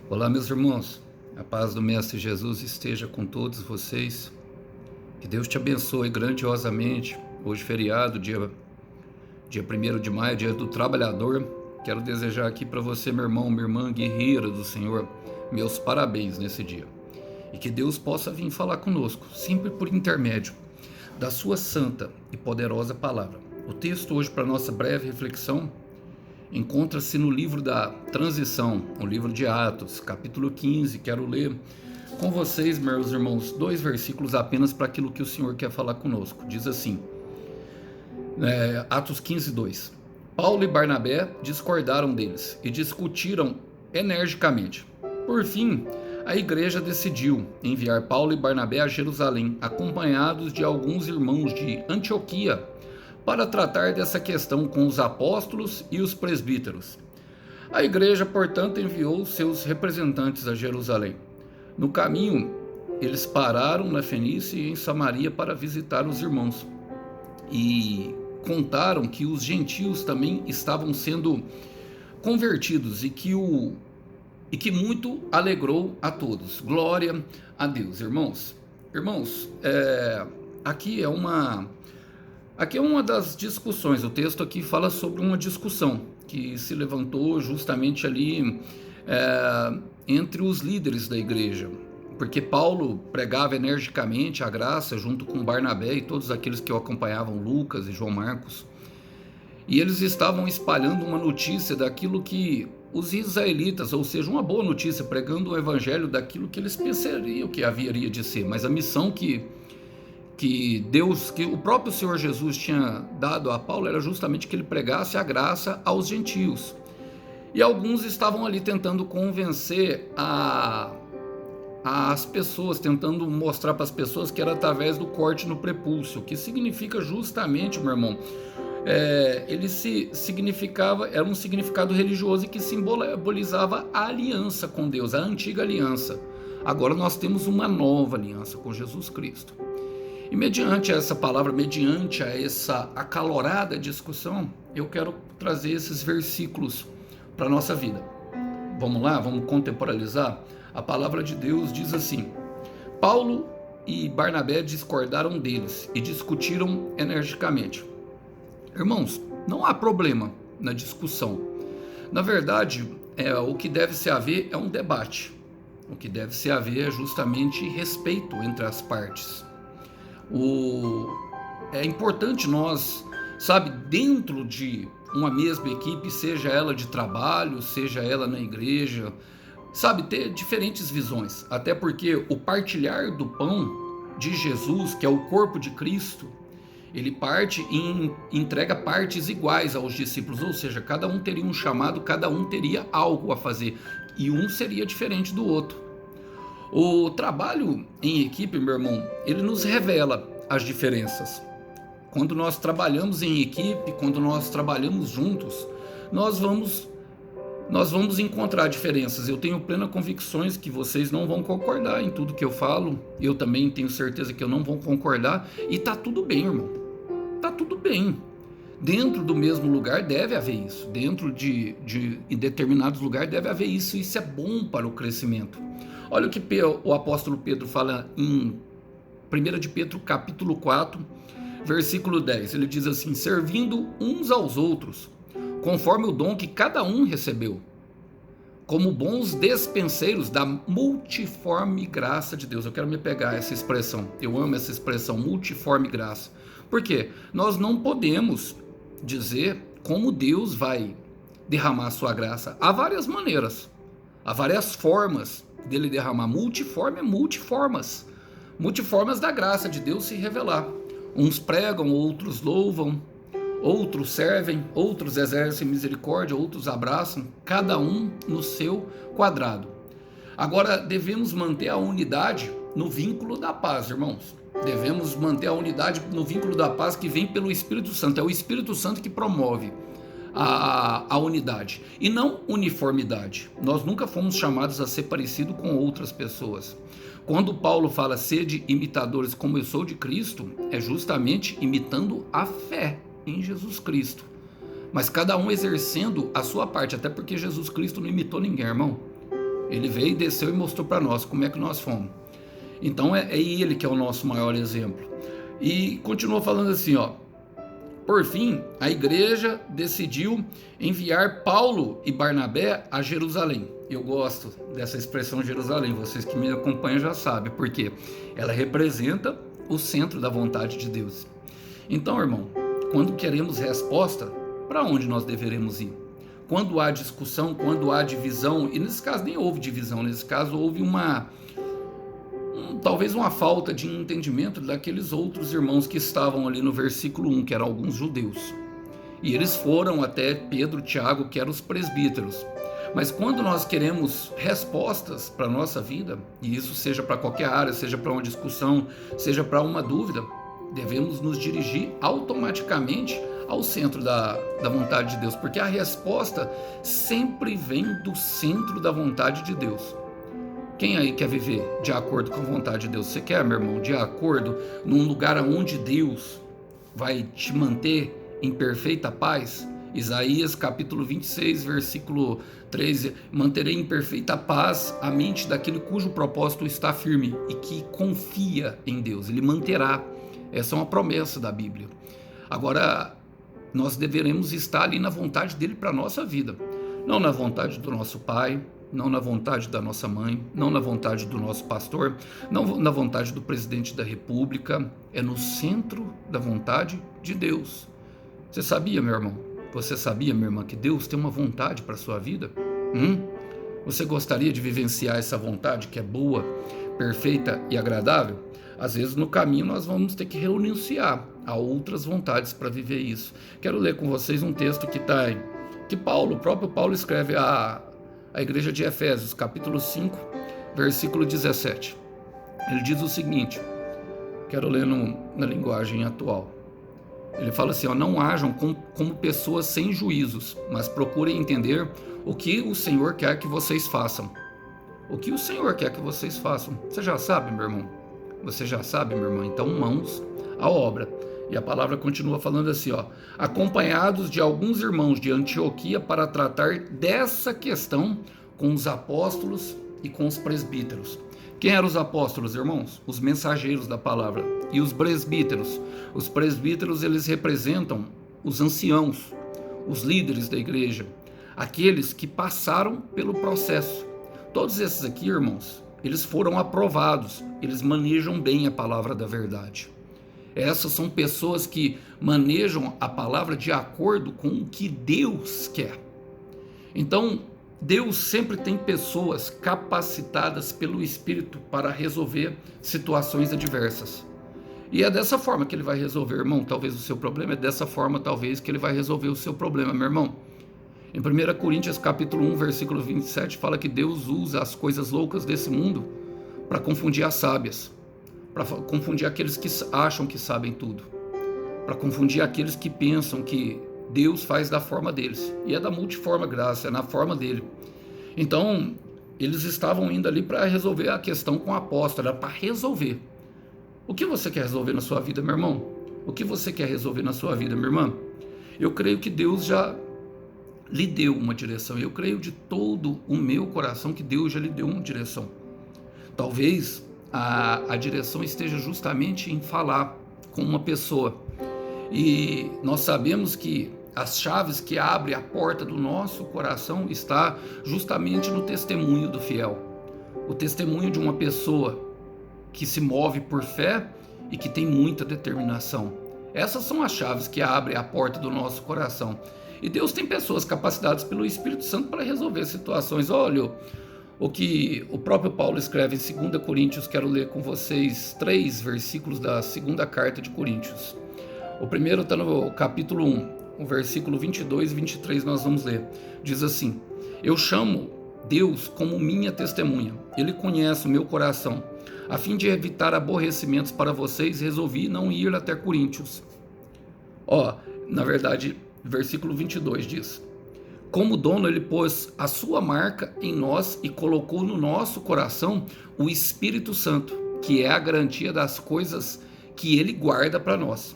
Olá, meus irmãos, a paz do Mestre Jesus esteja com todos vocês, que Deus te abençoe grandiosamente. Hoje feriado, dia 1º de maio, dia do trabalhador. Quero desejar aqui para você, meu irmão, minha irmã guerreira do Senhor, meus parabéns nesse dia, e que Deus possa vir falar conosco, sempre por intermédio da sua santa e poderosa palavra. O texto hoje para nossa breve reflexão encontra-se no livro da transição, o livro de Atos, capítulo 15. Quero ler com vocês, meus irmãos, 2 versículos apenas para aquilo que o Senhor quer falar conosco. Diz assim, Atos 15, 2. Paulo e Barnabé discordaram deles e discutiram energicamente. Por fim, a igreja decidiu enviar Paulo e Barnabé a Jerusalém, acompanhados de alguns irmãos de Antioquia, para tratar dessa questão com os apóstolos e os presbíteros. A igreja, portanto, enviou seus representantes a Jerusalém. No caminho, eles pararam na Fenícia e em Samaria para visitar os irmãos. E contaram que os gentios também estavam sendo convertidos e que muito alegrou a todos. Glória a Deus, irmãos. Irmãos, aqui é uma das discussões. O texto aqui fala sobre uma discussão que se levantou justamente ali entre os líderes da igreja, porque Paulo pregava energicamente a graça junto com Barnabé e todos aqueles que o acompanhavam, Lucas e João Marcos, e eles estavam espalhando uma notícia daquilo que os israelitas, ou seja, uma boa notícia, pregando o evangelho daquilo que eles pensariam que haveria de ser, mas a missão que o próprio Senhor Jesus tinha dado a Paulo era justamente que ele pregasse a graça aos gentios. E alguns estavam ali tentando convencer as pessoas, tentando mostrar para as pessoas que era através do corte no prepúcio, que significa justamente, meu irmão, era um significado religioso e que simbolizava a aliança com Deus, a antiga aliança. Agora nós temos uma nova aliança com Jesus Cristo. E mediante essa palavra, mediante essa acalorada discussão, eu quero trazer esses versículos para a nossa vida. Vamos lá, vamos contemporalizar? A palavra de Deus diz assim: Paulo e Barnabé discordaram deles e discutiram energicamente. Irmãos, não há problema na discussão. Na verdade, o que deve se haver é um debate. O que deve se haver é justamente respeito entre as partes. É importante nós, dentro de uma mesma equipe, seja ela de trabalho, seja ela na igreja, ter diferentes visões, até porque o partilhar do pão de Jesus, que é o corpo de Cristo, ele parte e entrega partes iguais aos discípulos, ou seja, cada um teria um chamado, cada um teria algo a fazer, e um seria diferente do outro. O trabalho em equipe, meu irmão, ele nos revela as diferenças. Quando nós trabalhamos em equipe, quando nós trabalhamos juntos, nós vamos encontrar diferenças. Eu tenho plena convicção que vocês não vão concordar em tudo que eu falo. Eu também tenho certeza que eu não vou concordar. E tá tudo bem, irmão. Tá tudo bem. Dentro do mesmo lugar deve haver isso. Dentro de determinados lugares deve haver isso. Isso é bom para o crescimento. Olha o que o apóstolo Pedro fala em 1 de Pedro capítulo 4, versículo 10. Ele diz assim: servindo uns aos outros, conforme o dom que cada um recebeu, como bons despenseiros da multiforme graça de Deus. Eu quero me pegar essa expressão. Eu amo essa expressão, multiforme graça. Por quê? Nós não podemos dizer como Deus vai derramar a sua graça. Há várias maneiras, há várias formas dele derramar. Multiformas da graça de Deus se revelar. Uns pregam, outros louvam, outros servem, outros exercem misericórdia, outros abraçam, cada um no seu quadrado. Agora, devemos manter a unidade no vínculo da paz, irmãos. Devemos manter a unidade no vínculo da paz que vem pelo Espírito Santo. É o Espírito Santo que promove a unidade e não uniformidade. Nós nunca fomos chamados a ser parecido com outras pessoas. Quando Paulo fala sede imitadores como eu sou de Cristo, é justamente imitando a fé em Jesus Cristo. mas cada um exercendo a sua parte, até porque Jesus Cristo não imitou ninguém, irmão. Ele veio e desceu e mostrou para nós como é que nós fomos. Então é ele que é o nosso maior exemplo. E continua falando assim, ó. Por fim, a igreja decidiu enviar Paulo e Barnabé a Jerusalém. Eu gosto dessa expressão Jerusalém, vocês que me acompanham já sabem, porque ela representa o centro da vontade de Deus. Então, irmão, quando queremos resposta, para onde nós deveremos ir? Quando há discussão, quando há divisão, e nesse caso nem houve divisão, nesse caso houve talvez uma falta de entendimento daqueles outros irmãos que estavam ali no versículo 1, que eram alguns judeus. E eles foram até Pedro, Tiago, que eram os presbíteros. Mas quando nós queremos respostas para a nossa vida, e isso seja para qualquer área, seja para uma discussão, seja para uma dúvida, devemos nos dirigir automaticamente ao centro da vontade de Deus, porque a resposta sempre vem do centro da vontade de Deus. Quem aí quer viver de acordo com a vontade de Deus? Você quer, meu irmão, de acordo num lugar onde Deus vai te manter em perfeita paz? Isaías capítulo 26, versículo 13, manterei em perfeita paz a mente daquele cujo propósito está firme e que confia em Deus, ele manterá. Essa é uma promessa da Bíblia. Agora, nós deveremos estar ali na vontade dele para a nossa vida, não na vontade do nosso pai, não na vontade da nossa mãe, não na vontade do nosso pastor, não na vontade do presidente da república, é no centro da vontade de Deus. Você sabia, meu irmão? Você sabia, minha irmã, que Deus tem uma vontade para a sua vida? Você gostaria de vivenciar essa vontade que é boa, perfeita e agradável? Às vezes no caminho nós vamos ter que renunciar a outras vontades para viver isso. Quero ler com vocês um texto que o próprio Paulo escreve a igreja de Efésios, capítulo 5, versículo 17. Ele diz o seguinte, quero ler na linguagem atual. Ele fala assim, ó, não hajam como pessoas sem juízos, mas procurem entender o que o Senhor quer que vocês façam. O que o Senhor quer que vocês façam. Você já sabe, meu irmão? Você já sabe, meu irmão? Então, mãos à obra. E a palavra continua falando assim, ó, acompanhados de alguns irmãos de Antioquia para tratar dessa questão com os apóstolos e com os presbíteros. Quem eram os apóstolos, irmãos? Os mensageiros da palavra. E os presbíteros? Os presbíteros, eles representam os anciãos, os líderes da igreja, aqueles que passaram pelo processo. Todos esses aqui, irmãos, eles foram aprovados, eles manejam bem a palavra da verdade. Essas são pessoas que manejam a palavra de acordo com o que Deus quer. Então, Deus sempre tem pessoas capacitadas pelo Espírito para resolver situações adversas. E é dessa forma que ele vai resolver, irmão. Talvez o seu problema é dessa forma, talvez, que ele vai resolver o seu problema, meu irmão. Em 1 Coríntios capítulo 1, versículo 27, fala que Deus usa as coisas loucas desse mundo para confundir as sábias, para confundir aqueles que acham que sabem tudo, para confundir aqueles que pensam que Deus faz da forma deles, e é da multiforme graça, é na forma dele. Então, eles estavam indo ali para resolver a questão com o apóstolo, era para resolver. O que você quer resolver na sua vida, meu irmão? O que você quer resolver na sua vida, minha irmã? Eu creio que Deus já lhe deu uma direção, eu creio de todo o meu coração que Deus já lhe deu uma direção. Talvez a direção esteja justamente em falar com uma pessoa. E nós sabemos que as chaves que abrem a porta do nosso coração está justamente no testemunho do fiel. O testemunho de uma pessoa que se move por fé e que tem muita determinação. Essas são as chaves que abrem a porta do nosso coração. E Deus tem pessoas capacitadas pelo Espírito Santo para resolver situações. Olha o que o próprio Paulo escreve em 2 Coríntios, quero ler com vocês 3 versículos da segunda carta de Coríntios. O primeiro está no capítulo 1, o versículo 22 e 23 nós vamos ler. Diz assim, eu chamo Deus como minha testemunha, Ele conhece o meu coração. A fim de evitar aborrecimentos para vocês, resolvi não ir até Coríntios. Na verdade, versículo 22 diz, como dono ele pôs a sua marca em nós e colocou no nosso coração o Espírito Santo, que é a garantia das coisas que ele guarda para nós.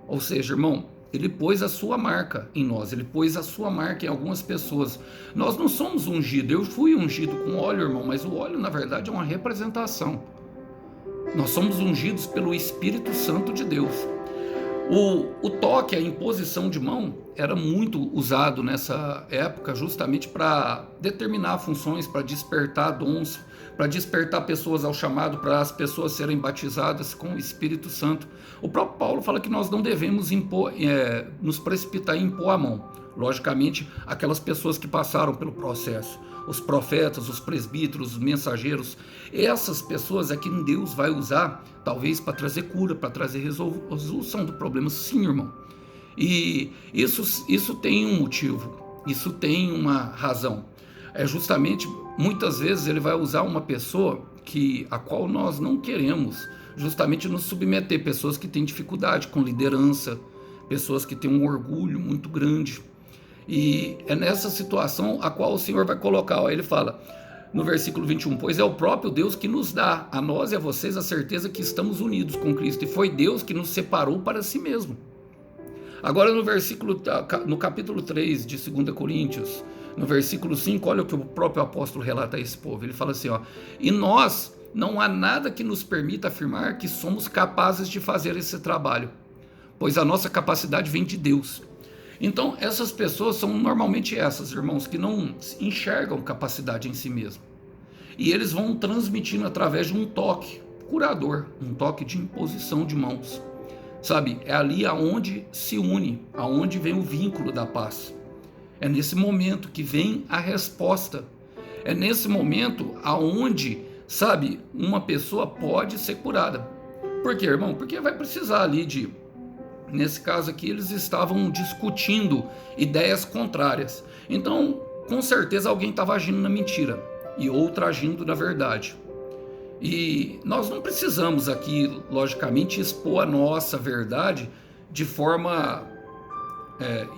Ou seja, irmão, Ele pôs a sua marca em nós, ele pôs a sua marca em algumas pessoas. Nós não somos ungidos. Eu fui ungido com óleo, irmão, mas o óleo, na verdade, é uma representação. Nós somos ungidos pelo Espírito Santo de Deus. O toque, a imposição de mão, era muito usado nessa época justamente para determinar funções, para despertar dons, para despertar pessoas ao chamado, para as pessoas serem batizadas com o Espírito Santo. O próprio Paulo fala que nós não devemos nos precipitar em impor a mão. Logicamente, aquelas pessoas que passaram pelo processo, os profetas, os presbíteros, os mensageiros, essas pessoas é que Deus vai usar, talvez para trazer cura, para trazer resolução do problema. Sim, irmão. E isso tem um motivo, isso tem uma razão. É justamente, muitas vezes ele vai usar uma pessoa a qual nós não queremos, justamente nos submeter, pessoas que têm dificuldade com liderança, pessoas que têm um orgulho muito grande. E é nessa situação a qual o Senhor vai colocar, ó, ele fala no versículo 21, pois é o próprio Deus que nos dá, a nós e a vocês, a certeza que estamos unidos com Cristo, e foi Deus que nos separou para si mesmo. Agora no capítulo 3 de 2 Coríntios, no versículo 5, olha o que o próprio apóstolo relata a esse povo, ele fala assim, ó, e nós, não há nada que nos permita afirmar que somos capazes de fazer esse trabalho, pois a nossa capacidade vem de Deus. Então, essas pessoas são normalmente essas, irmãos, que não enxergam capacidade em si mesmo. E eles vão transmitindo através de um toque curador, um toque de imposição de mãos. Sabe, é ali aonde se une, aonde vem o vínculo da paz. É nesse momento que vem a resposta. É nesse momento aonde, sabe, uma pessoa pode ser curada. Por quê, irmão? Porque vai precisar ali nesse caso aqui, eles estavam discutindo ideias contrárias. Então, com certeza, alguém estava agindo na mentira e outra agindo na verdade. E nós não precisamos aqui, logicamente, expor a nossa verdade de forma,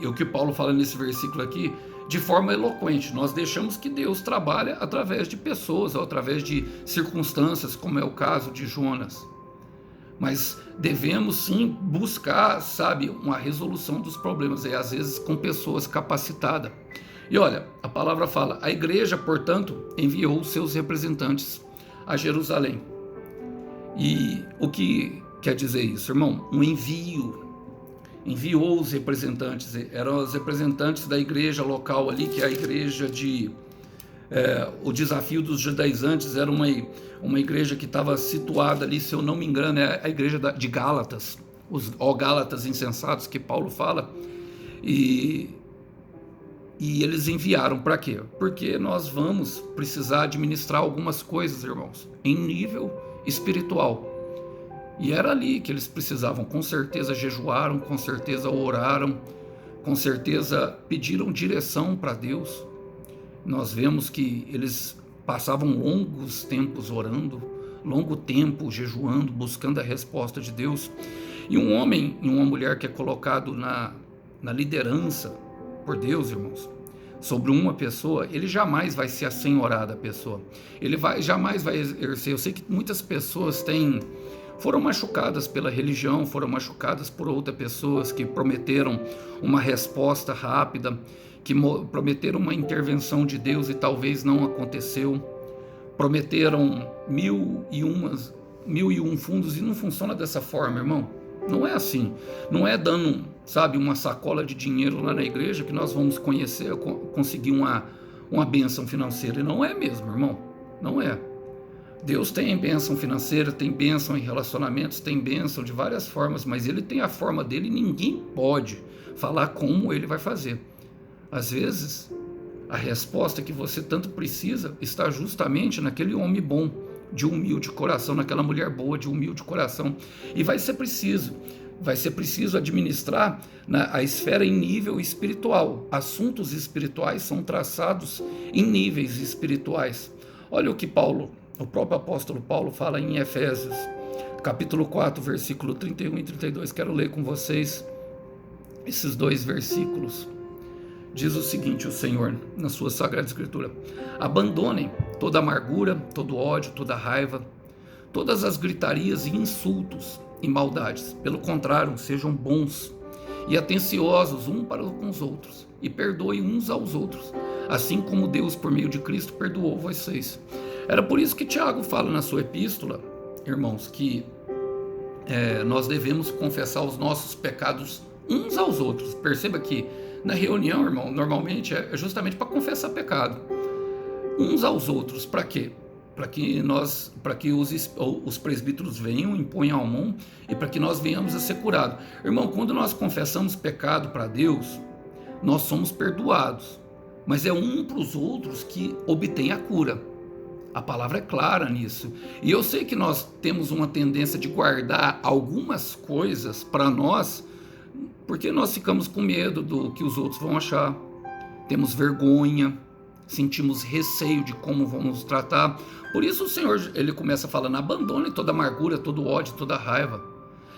o que Paulo fala nesse versículo aqui, de forma eloquente. Nós deixamos que Deus trabalhe através de pessoas, ou através de circunstâncias, como é o caso de Jonas. Mas devemos sim buscar, sabe, uma resolução dos problemas, e às vezes com pessoas capacitadas. E olha, a palavra fala, a igreja, portanto, enviou seus representantes a Jerusalém. E o que quer dizer isso, irmão? Um enviou os representantes, eram os representantes da igreja local ali, que é a igreja o desafio dos judaizantes era uma igreja que estava situada ali, se eu não me engano, é a igreja de Gálatas, os Gálatas insensatos que Paulo fala, e eles enviaram para quê? Porque nós vamos precisar administrar algumas coisas, irmãos, em nível espiritual. E era ali que eles precisavam, com certeza jejuaram, com certeza oraram, com certeza pediram direção para Deus. Nós vemos que eles passavam longos tempos orando, longo tempo jejuando, buscando a resposta de Deus. E um homem e uma mulher que é colocado na liderança por Deus, irmãos, sobre uma pessoa, ele jamais vai se assenhorar da pessoa. Ele jamais vai exercer. Eu sei que muitas pessoas foram machucadas pela religião, foram machucadas por outras pessoas que prometeram uma resposta rápida, que prometeram uma intervenção de Deus e talvez não aconteceu, prometeram mil e um fundos e não funciona dessa forma, irmão. Não é assim, não é dando, sabe, uma sacola de dinheiro lá na igreja que nós vamos conseguir uma bênção financeira, e não é mesmo, irmão, não é. Deus tem bênção financeira, tem bênção em relacionamentos, tem bênção de várias formas, mas ele tem a forma dele e ninguém pode falar como ele vai fazer. Às vezes, a resposta que você tanto precisa está justamente naquele homem bom, de humilde coração, naquela mulher boa, de humilde coração. E vai ser preciso administrar a esfera em nível espiritual. Assuntos espirituais são traçados em níveis espirituais. Olha o que o próprio apóstolo Paulo fala em Efésios, capítulo 4, versículo 31 e 32. Quero ler com vocês esses dois versículos. Diz o seguinte, o Senhor, na sua Sagrada Escritura: abandonem toda amargura, todo ódio, toda raiva, todas as gritarias e insultos e maldades. Pelo contrário, sejam bons e atenciosos um para com os outros, e perdoe uns aos outros, assim como Deus, por meio de Cristo, perdoou vocês. Era por isso que Tiago fala na sua epístola, irmãos, que nós devemos confessar os nossos pecados uns aos outros. Perceba que na reunião, irmão, normalmente é justamente para confessar pecado uns aos outros. Para quê? Para que os presbíteros venham, imponham a mão, e para que nós venhamos a ser curados. Irmão, quando nós confessamos pecado para Deus, nós somos perdoados, mas é um para os outros que obtém a cura. A palavra é clara nisso. E eu sei que nós temos uma tendência de guardar algumas coisas para nós, porque nós ficamos com medo do que os outros vão achar. Temos vergonha, sentimos receio de como vamos nos tratar. Por isso o Senhor, ele começa falando: abandone toda amargura, todo ódio, toda raiva.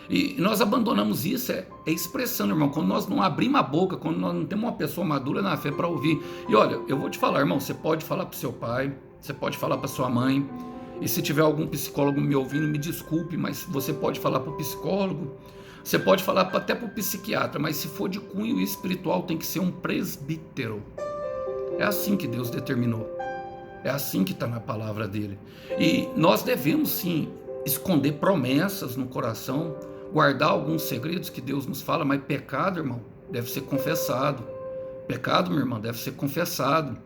E nós abandonamos isso, expressando, irmão, quando nós não abrimos a boca, quando nós não temos uma pessoa madura na fé para ouvir. E olha, eu vou te falar, irmão, você pode falar para o seu pai, você pode falar para sua mãe, e se tiver algum psicólogo me ouvindo, me desculpe, mas você pode falar para o psicólogo, você pode falar até para o psiquiatra, mas se for de cunho espiritual, tem que ser um presbítero. É assim que Deus determinou, é assim que está na palavra dele. E nós devemos sim esconder promessas no coração, guardar alguns segredos que Deus nos fala, mas pecado, irmão, deve ser confessado. Pecado, minha irmã, deve ser confessado.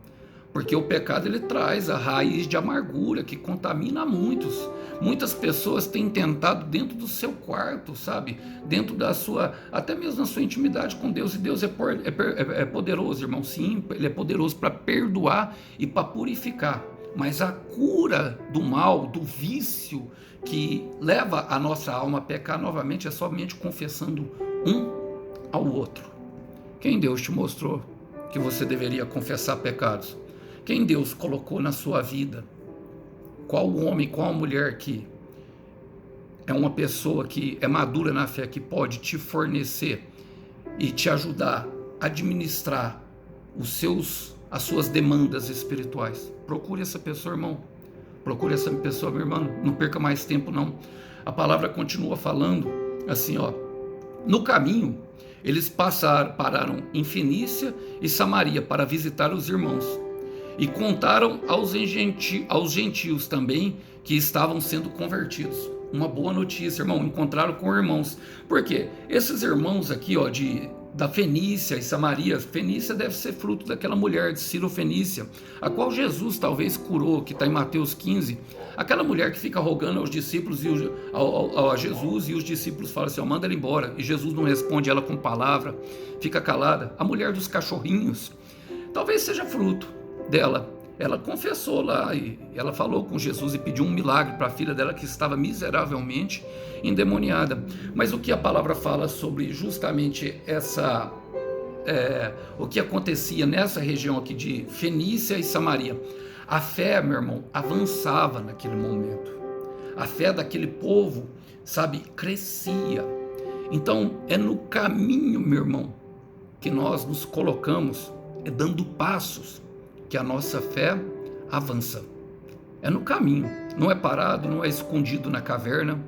Porque o pecado, ele traz a raiz de amargura que contamina muitos. Muitas pessoas têm tentado dentro do seu quarto, sabe? Dentro da sua, até mesmo na sua intimidade com Deus. E Deus é poderoso, irmão. Sim, ele é poderoso para perdoar e para purificar. Mas a cura do mal, do vício que leva a nossa alma a pecar novamente, é somente confessando um ao outro. Quem Deus te mostrou que você deveria confessar pecados? Quem Deus colocou na sua vida? Qual o homem, qual a mulher que é uma pessoa que é madura na fé, que pode te fornecer e te ajudar a administrar as suas demandas espirituais? Procure essa pessoa, irmão. Procure essa pessoa, meu irmão. Não perca mais tempo, não. A palavra continua falando assim, ó. No caminho, eles pararam em Fenícia e Samaria para visitar os irmãos. E contaram aos gentios também que estavam sendo convertidos. Uma boa notícia, irmão, encontraram com irmãos. Por quê? Esses irmãos aqui, ó, da Fenícia e Samaria, Fenícia deve ser fruto daquela mulher de Sirofenícia, a qual Jesus talvez curou, que está em Mateus 15. Aquela mulher que fica rogando aos discípulos, a Jesus, e os discípulos falam assim: ó, manda ela embora. E Jesus não responde ela com palavra, fica calada. A mulher dos cachorrinhos, talvez seja fruto dela. Ela confessou lá e ela falou com Jesus e pediu um milagre para a filha dela que estava miseravelmente endemoniada. Mas o que a palavra fala sobre justamente o que acontecia nessa região aqui de Fenícia e Samaria? A fé, meu irmão, avançava naquele momento. A fé daquele povo, sabe, crescia. Então é no caminho, meu irmão, que nós nos colocamos, dando passos, que a nossa fé avança. É no caminho, não é parado, não é escondido na caverna,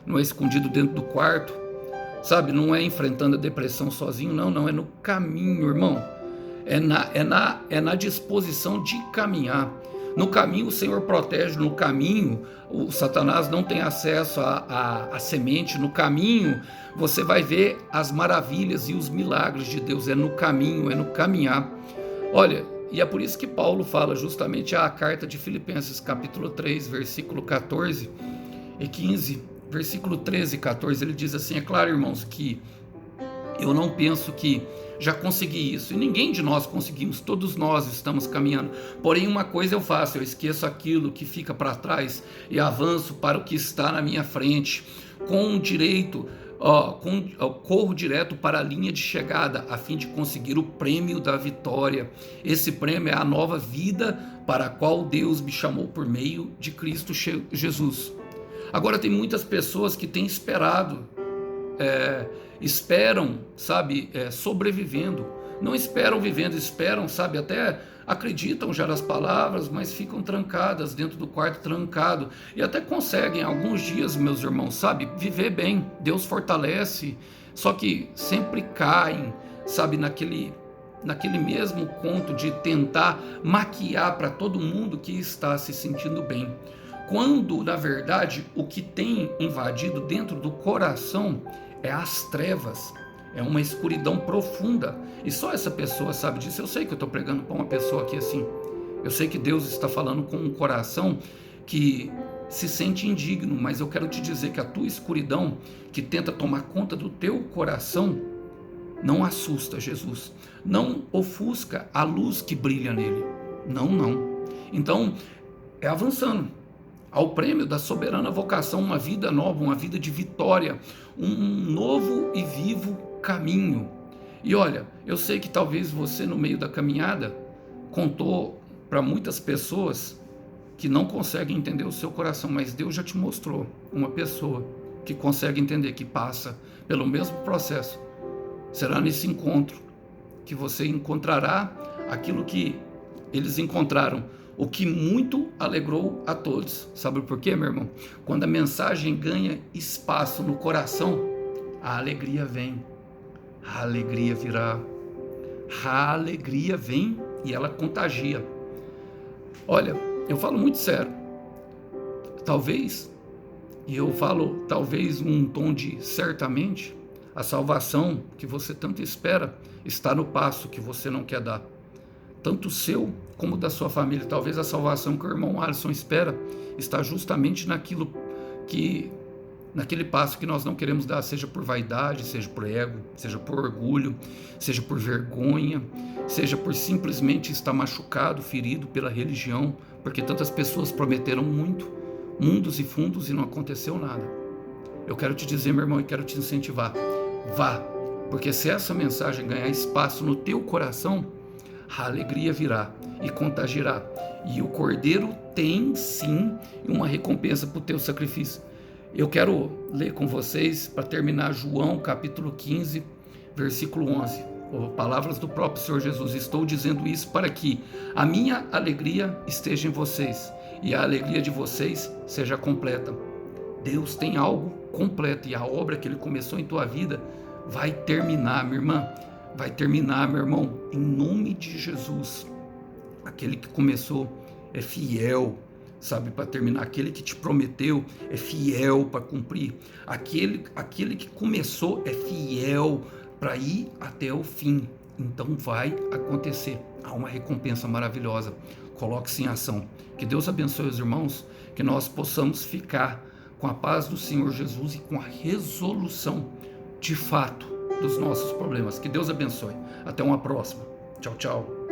não é escondido dentro do quarto, sabe, não é enfrentando a depressão sozinho, não, é no caminho, irmão. É na disposição de caminhar. No caminho o Senhor protege, no caminho o Satanás não tem acesso à semente, no caminho você vai ver as maravilhas e os milagres de Deus, é no caminho, é no caminhar. Olha, e é por isso que Paulo fala justamente a carta de Filipenses, capítulo 3, versículo 14 e 15, versículo 13 e 14, ele diz assim: é claro, irmãos, que eu não penso que já consegui isso, e ninguém de nós conseguimos, todos nós estamos caminhando. Porém, uma coisa eu faço: eu esqueço aquilo que fica para trás e avanço para o que está na minha frente, corro direto para a linha de chegada, a fim de conseguir o prêmio da vitória. Esse prêmio é a nova vida para a qual Deus me chamou por meio de Cristo Jesus. Agora, tem muitas pessoas que têm esperado, esperam, sabe, sobrevivendo. Não esperam vivendo, esperam, sabe, até acreditam já nas palavras, mas ficam trancadas dentro do quarto, trancado, e até conseguem alguns dias, meus irmãos, sabe, viver bem. Deus fortalece, só que sempre caem, sabe, naquele mesmo conto de tentar maquiar para todo mundo que está se sentindo bem, quando na verdade o que tem invadido dentro do coração é as trevas, é uma escuridão profunda, e só essa pessoa sabe disso. Eu sei que eu estou pregando para uma pessoa aqui assim, eu sei que Deus está falando com um coração que se sente indigno, mas eu quero te dizer que a tua escuridão que tenta tomar conta do teu coração não assusta Jesus, não ofusca a luz que brilha nele, não. Então, é avançando ao prêmio da soberana vocação, uma vida nova, uma vida de vitória, um novo e vivo caminho. E olha, eu sei que talvez você no meio da caminhada contou para muitas pessoas que não conseguem entender o seu coração, mas Deus já te mostrou uma pessoa que consegue entender, que passa pelo mesmo processo. Será nesse encontro que você encontrará aquilo que eles encontraram, o que muito alegrou a todos. Sabe por quê, meu irmão? Quando a mensagem ganha espaço no coração, a alegria vem, a alegria virá, a alegria vem e ela contagia. Olha, eu falo muito sério, talvez, e eu falo talvez num tom de certamente, a salvação que você tanto espera está no passo que você não quer dar, tanto seu como da sua família. Talvez a salvação que o irmão Alisson espera está justamente naquele passo que nós não queremos dar, seja por vaidade, seja por ego, seja por orgulho, seja por vergonha, seja por simplesmente estar machucado, ferido pela religião, porque tantas pessoas prometeram muito, mundos e fundos, e não aconteceu nada. Eu quero te dizer, meu irmão, e quero te incentivar, vá, porque se essa mensagem ganhar espaço no teu coração, a alegria virá e contagiará, e o Cordeiro tem sim uma recompensa para o teu sacrifício. Eu quero ler com vocês, para terminar, João capítulo 15, versículo 11, palavras do próprio Senhor Jesus: estou dizendo isso para que a minha alegria esteja em vocês e a alegria de vocês seja completa. Deus tem algo completo, e a obra que Ele começou em tua vida vai terminar, minha irmã, vai terminar, meu irmão, em nome de Jesus. Aquele que começou é fiel, sabe, para terminar. Aquele que te prometeu é fiel para cumprir. Aquele que começou é fiel para ir até o fim. Então vai acontecer. Há uma recompensa maravilhosa. Coloque-se em ação. Que Deus abençoe os irmãos, que nós possamos ficar com a paz do Senhor Jesus e com a resolução de fato dos nossos problemas. Que Deus abençoe. Até uma próxima. Tchau, tchau.